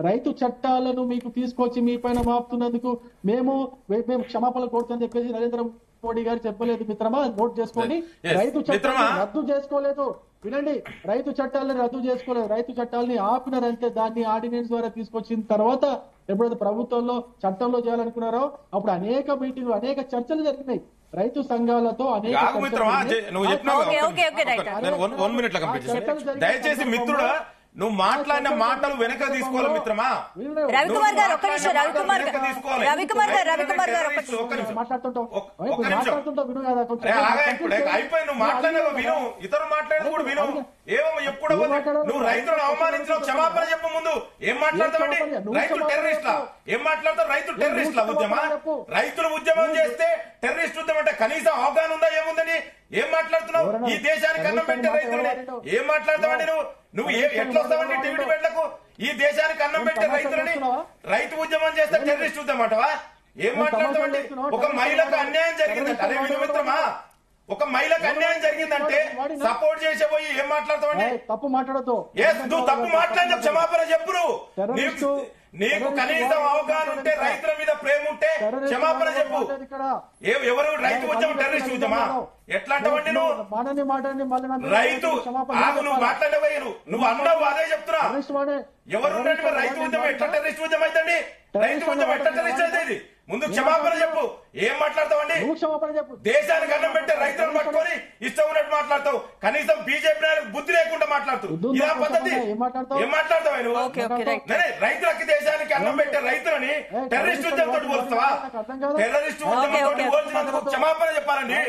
రైతు చట్టాలను మీకు తీసుకొచ్చి మీ పైన మాపుతున్నందుకు మేము క్షమాపణలు కోరుతామని చెప్పేసి నరేంద్ర మోడీ గారు చెప్పలేదు మిత్రమా, నోట్ చేసుకోండి. రైతు చట్టాలను రద్దు చేసుకోలేదు, వినండి, రైతు చట్టాలను రద్దు చేసుకోలేదు, రైతు చట్టాలని ఆపినారంటే దాన్ని ఆర్డినెన్స్ ద్వారా తీసుకొచ్చిన తర్వాత ఎప్పుడైతే ప్రభుత్వంలో చట్టంలో చేయాలనుకున్నారో అప్పుడు అనేక మీటింగ్లు అనేక చర్చలు జరిగినాయి రైతు సంఘాలతో. దయచేసి మిత్రుడా నువ్వు మాట్లాడిన మాటలు వెనక తీసుకోవాలి మిత్రమా. రవికుమార్ గారు ఒక్క నిమిషం, రవికుమార్ గారు అయిపోయి నువ్వు మాట్లాడిన విను, ఇతరులు మాట్లాడేది కూడా విను. ఏమో ఎప్పుడు నువ్వు రైతులను అవమానించిన క్షమాపణ చెప్పు. ముందు ఏం మాట్లాడతావండి? రైతులు టెర్రరిస్ట్లా? ఏం మాట్లాడతావు? రైతులు టెర్రరిస్ట్లా? ఉద్యమా? రైతులు ఉద్యమం చేస్తే టెర్రరిస్ట్ ఉద్యమం అంటే కనీసం అవగాహన ఉందా ఏముందని? ఏం మాట్లాడుతున్నావు? ఈ దేశానికి అన్నం పెట్టే రైతులని ఏం మాట్లాడతావండి నువ్వు? నువ్వు ఎట్లా వస్తావండి టీవీ డిబేట్లకు? ఈ దేశానికి అన్నం పెట్టే రైతులని రైతు ఉద్యమం చేస్తే టెర్రరిస్ట్ ఉద్యమం అంటవా? ఏం మాట్లాడతావండి? ఒక మహిళకు అన్యాయం జరిగిందంటే, అరే వినుమిత్రమా, ఒక మహిళకు అన్యాయం జరిగిందంటే సపోర్ట్ చేసే పోయి ఏం మాట్లాడతావండి? తప్పు మాట్లాడతావు. నువ్వు తప్పు మాట్లాడిన క్షమాపణ చెప్పు. నీకు కనీసం అవగాహన ఉంటే, రైతుల మీద ప్రేమ ఉంటే క్షమాపణ చెప్పు. ఎవరు రైతు ఉద్యమం టెర్రరిస్ట్ ఉద్యమా? ఎట్లా అంటావండి నువ్వు? రైతు నువ్వు మాట్లాడేవారు, నువ్వు అన్నావు అదే చెప్తున్నా. ఎవరు రైతు ఉద్యమం ఎట్లా టెర్రరిస్ట్ ఉద్యమం అయితే? రైతు ఉద్యమం ఎట్లా టెర్రరిస్ట్ అయితే? ఇది ముందు క్షమాపణ చెప్పు. ఏం మాట్లాడతావండి? దేశానికి అన్నం పెట్టే రైతులను పట్టుకొని ఇష్టం ఉన్నట్టు మాట్లాడతావు. కనీసం బీజేపీ నాయకులకు బుద్ధి లేకుండా మాట్లాడుతూ ఇలా పద్ధతి ఏం మాట్లాడతావు నువ్వు? రైతులకి దేశానికి అన్నం పెట్టే రైతులని టెర్రరిస్ట్ ఉద్యమంతో పోలుస్తావా? టెర్రరిస్ట్ ఉద్యమంతో పోల్చినందుకు క్షమాపణ చెప్పాలండి.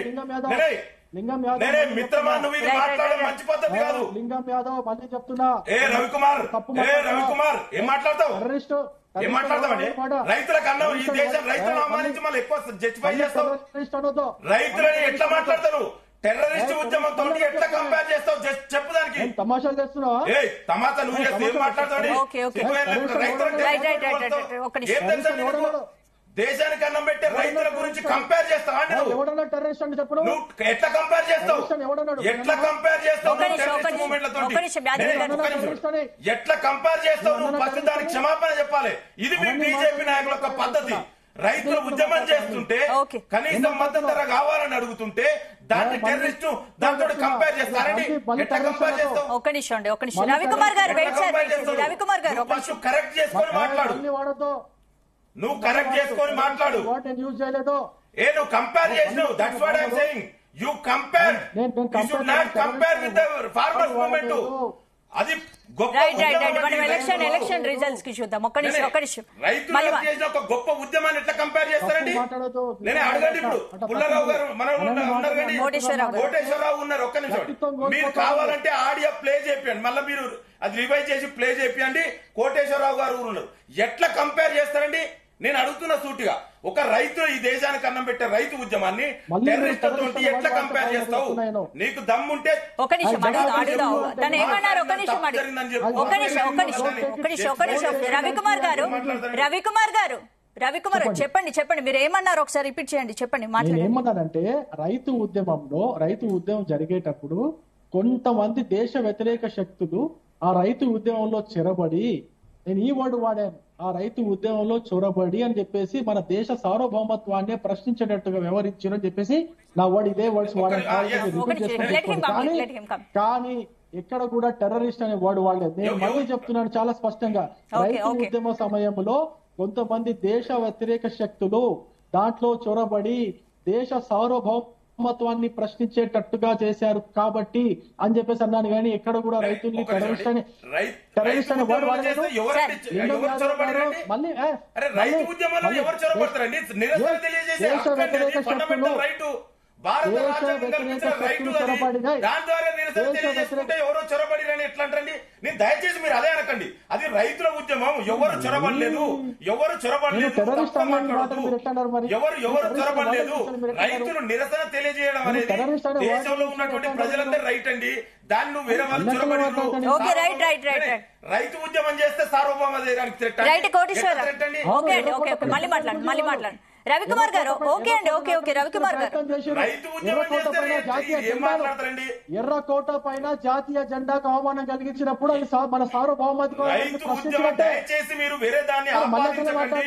నేనే మిత్రమా, నువ్వు ఇది మాట్లాడడం మంచి పద్ధతి కాదు. లింగం యాదవ్ మళ్ళీ చెప్తున్నా. రవికుమార్ ఏం మాట్లాడతావు? ఏం మాట్లాడతామండి? రైతులకు అన్నం, ఈ దేశం రైతులను అవమానించి మళ్ళీ ఎక్కువ జస్టిఫై చేస్తావు. రైతులని ఎట్లా మాట్లాడతారు? టెర్రరిస్ట్ ఉద్యమంతో ఎట్లా కంపేర్ చేస్తావు? చెప్పు దానికి. తమాషాలు చేస్తున్నావా? తమాషా నువ్వు చేస్తే ఏం మాట్లాడతావు? ఏం తెలుసా నీకు? దేశానికి అన్నం పెట్టే రైతుల గురించి కంపేర్ చేస్తావా? ఎవడన్నా టెర్రరిస్ట్ అని చెప్పు. నువ్వు ఎట్లా కంపేర్ చేస్తావు? ఎట్లా కంపేర్ చేస్తావు? ఎట్లా కంపేర్ చేస్తావు? నువ్వు ఫస్ట్ దానికి క్షమాపణ చెప్పాలి. ఇది మీ బీజేపీ నాయకుల యొక్క పద్ధతి. రైతులు ఉద్యమం చేస్తుంటే కనీసం మద్దతు ధర కావాలని అడుగుతుంటే దాన్ని టెర్రరిస్ట్ దాంతో కంపేర్ చేస్తారండి. ఎట్లా కంపేర్ చేస్తావు? ఒక్క నిమిషం అండి, ఒక్క నిమిషం. రవికుమార్ గారు రవికుమార్ గారు కరెక్ట్ చేసుకొని మాట్లాడు. నువ్వు కరెక్ట్ చేసుకొని మాట్లాడు. నువ్వు కంపేర్ చేసినావు. That's what I'm saying. You compare, you should not compare with the farmers movement. అది గొప్ప ఎలక్షన్ రిజల్ట్స్ కి చూద్దాం. ఒక్క నిమిషం. రైతులు చేసిన ఒక గొప్ప ఉద్యమాన్ని ఎట్లా కంపేర్ చేస్తారండి? నేనే అడగండి. ఇప్పుడు పుల్లారావు గారు మనం ఉన్నారు కండి, కోటేశ్వరరావు ఉన్నారు. ఒక్క నిమిషం. మీరు కావాలంటే ఆడియో ప్లే చేయండి, మళ్ళీ మీరు అది రివైజ్ చేసి ప్లే చేయండి. కోటేశ్వరరావు గారు ఉన్నారు. ఎట్లా కంపేర్ చేస్తారండి? నేను అడుగుతున్న సూటిగా, ఒక రైతు ఈ దేశానికి అన్నం పెట్టే రైతు ఉద్యమాన్ని టెర్రరిస్టులతో ఎట్లా కంపేర్ చేస్తావు? నీకు దమ్ముంటే రవికుమార్ చెప్పండి మీరు ఏమన్నారు? ఒకసారి రిపీట్ చేయండి, చెప్పండి. ఏమన్నానంటే రైతు ఉద్యమం జరిగేటప్పుడు కొంతమంది దేశ వ్యతిరేక శక్తులు ఆ రైతు ఉద్యమంలో చొరబడి, నేను ఈ వర్డ్ వాడాను, ఆ రైతు ఉద్యమంలో చొరబడి అని చెప్పేసి మన దేశ సార్వభౌమత్వాన్ని ప్రశ్నించేటట్టుగా వ్యవహరించారని చెప్పేసి నా వర్డ్ ఇదే వర్డ్స్ వాడాను. కానీ ఎక్కడ కూడా టెర్రరిస్ట్ అనే వర్డ్ వాడలేదు. నేను మళ్ళీ చెప్తున్నాను చాలా స్పష్టంగా, రైతు ఉద్యమ సమయంలో కొంతమంది దేశ వ్యతిరేక శక్తులు దాంట్లో చొరబడి దేశ సార్వభౌమత్వాన్ని ప్రశ్నించేటట్టుగా చేశారు కాబట్టి అని చెప్పేసి అన్నాను. కానీ ఎక్కడ కూడా రైతుల్ని టెర్రరిస్ట్ అనే వర్డ్ వాడలేదు. మళ్ళీ దేశ వ్యతిరేక శక్తులు ఎవరో చొరబడిరని ఎట్లా అంటండి? నేను దయచేసి మీరు అదే అనకండి. అది రైతుల ఉద్యమం, ఎవరు చొరబడలేదు. ఎవరు చొరబడలేదు. రైతులు నిరసన తెలియజేయడం అనేది దేశంలో ఉన్నటువంటి ప్రజలందరూ రైట్ అండి. దాన్ని నువ్వు వేరే వాళ్ళు చొరబడలేదు. రైతు ఉద్యమం చేస్తే సార్వభౌమ చేయడానికి మళ్ళీ మాట్లాడండి. రవికుమార్ గారు ఓకే అండి, ఓకే రవికుమార్ గారు. రైతు ఉద్యమం చేస్తే ఏం మాట్లాడతారండి? ఎర్రకోట పైన జాతీయ జెండాకు అవమానం కలిగించినప్పుడు అది మన సార్వభౌమాధికారం రైతు ఉద్యమం దయచేసి మీరు వేరే దాన్ని ఆపాదించకండి.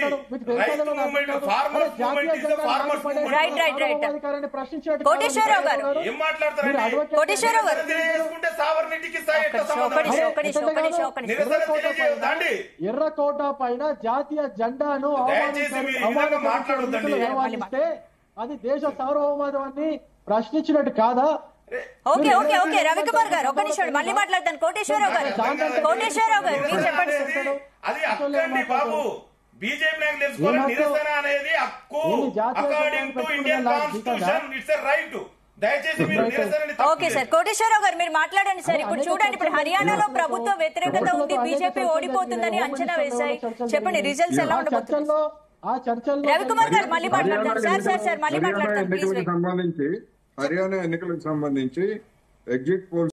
రైతు movement, farmers movement is the farmers movement. Right. Koteswararao గారు ఏం మాట్లాడతారండి? కోటేశ్వరరావు గారు తెలియజేసుకుంటే సావర్నిటీకి ఎట్లా సంబంధం? ఒక నిమిషం. నిరసన తెలియజేయొద్దండి. ఎర్రకోట పైన జాతీయ జెండాను దయచేసి మీరు ఈ విధంగా మాట్లాడొద్దండి. అవమానిస్తే అది దేశ సార్వభౌమాధికారాన్ని ప్రశ్నించినట్టు కాదా? ఓకే రవికుమార్ గారు ఒక నిమిషం మళ్ళీ మాట్లాడతాను. కోటేశ్వరరావు గారు మీరు చెప్పండి. అది హక్కండి బాబు. బీజేపీ నాకు తెలుసుకోవాలి. నిరసన అనేది హక్కు. According to Indian constitution it's a right. దయచేసి మీరు నిరసనని ఓకే సార్, కోటేశ్వరరావు గారు మీరు మాట్లాడండి సార్. ఇప్పుడు చూడండి, ఇప్పుడు హర్యానాలో ప్రభుత్వ వ్యతిరేకత ఉంది, బీజేపీ ఓడిపోతుందని అంచనా వేశాయి. చెప్పండి రిజల్ట్స్ ఎలా ఉండబోతుంది? రవికుమార్ గారు మళ్ళీ మాట్లాడతారు. సార్ మళ్ళీ మాట్లాడతారు. సంబంధించి హర్యానా ఎన్నికలకు సంబంధించి ఎగ్జిట్ పోల్స్